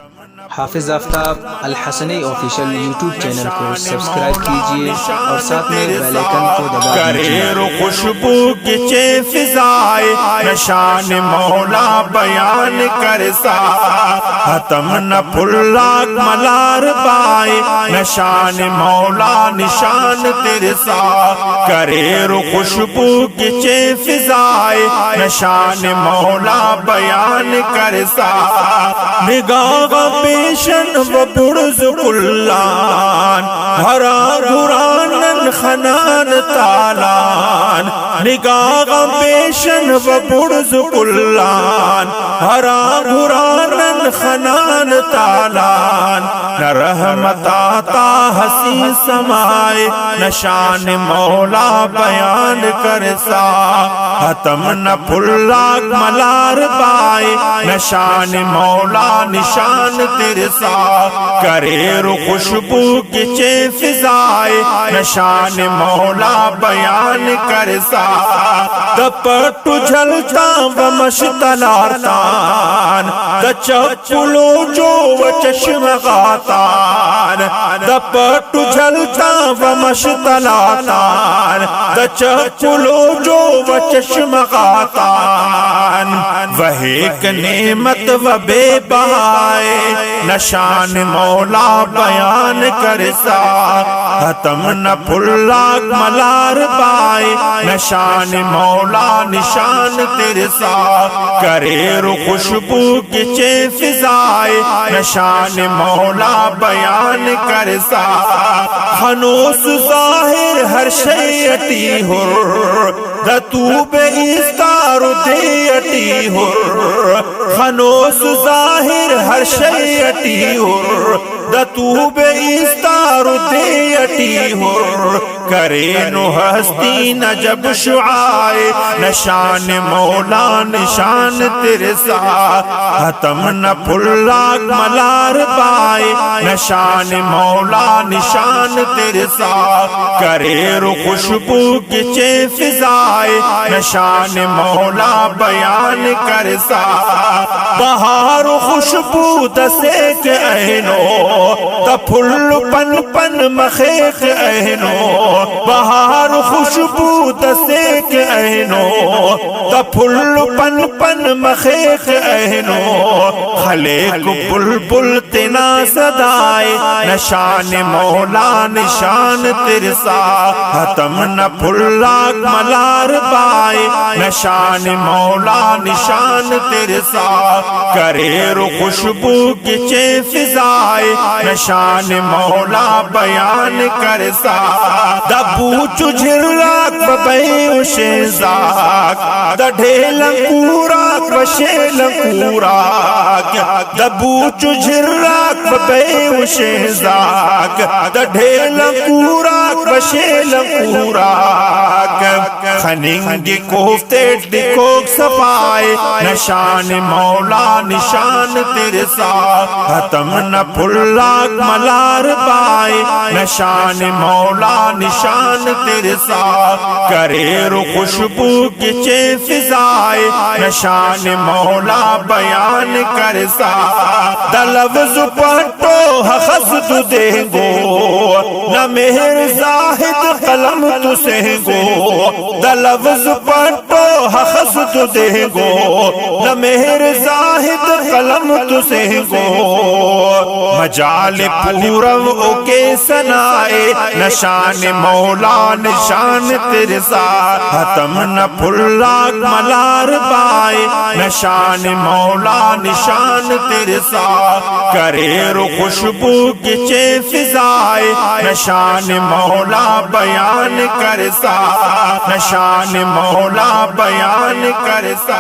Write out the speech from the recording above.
حافظ آفتاب الحسنی official YouTube channel کو subscribe کیجیے اور ساتھ میں بیل آئیکن کو دبا دیجیے۔ کرے خوشبو کی چے فضائے نشان مولا بیان کرسا، ختم نہ پھلاک ملار پائے نشان مولا نشان ترسا۔ کرے خوشبو کی چے فضائے نشان مولا بیان کرسا، نگاہ پیشن و برز کلان ہرا گرانن خنان تالان، نگاہ پیشن و برز کلان ہرا گرانن خنان تالان، نہ رحمت آتا حسین سمائے نشان مولا بیان کرسا، ختم نہ پھلاک ملار پائے نشان مولا نشان ترسا۔ کرے خوشبو کی چے فضائے نشان مولا بیان کرسا، دپٹ جھلتا و مشتلاتان دچپلو جو و چشم غاتان، دپٹ جھلتا و مشتلاتان دچپلو جو و چشم غاتان، وہ ایک نعمت و بے بہائے نشان مولا بیان کرسا، ختم نہ پھلاک ملار پائے نشان مولا نشان ترسا۔ کرے خوشبو کی چے فضائے نشان مولا بیان کرسا، خنوس ظاہر ہر شے اٹی ہر دتوب استار دے اٹی ہر، خنوس ظاہر ہر شے اٹی ہر دتوب استار دے اٹی ہر، کرے نو ہستی نہ جب شعائے نشان مولا نشان ترسا، ختم نہ پھلاک ملار پائے نشان مولا نشان ترسا۔ کرے خوشبو کی چے فضائے نشان مولا بیان کرسا، بہار خوشبو دسے کے اہنو دا پھل پن پن مخیق اہنو، بہار خوشبو دسے کے اہنو دا پھل پن پن مخیق اہنو، خلیق بلبل تنا صدائے نشان مولا نشان ترسا، ختم نہ پھلاک ملار پائے نشان مولا نشان ترسا۔ کرے خوشبو کی چے فضائے نشان مولا بیان کرسا، دبوچ جھرلاک ببیو شیزاک دا ڈھیلنکوراک و شیلنکوراک، دبوچ جھرلاک ببیو شیزاک دا ڈھیلنکوراک و شیلنکوراک، خننگی کوفتے ڈکوک سپائے نشان مولا نشان ترسا، ختم نہ پھلاک ملار پائے نشان مولا نشان ترسا۔ کرے خوشبو کی چے فضائے نشان مولا بیان کرسا، دا لفظ پٹو حسد دینگو نہ مہر زاہد قلم تو سہنگو، دا لفظ پٹو حسد دینگو نہ مہر زاہد قلم تو سہنگو، مجال پورم او کے سنائے نشان مولا نشان ترسا، ختم نہ پھلاک ملار پائے نشان مولا نشان ترسا۔ کرے خوشبو کی چے فضائے نشان مولا بیان کرسا، نشان مولا بیان کرسا۔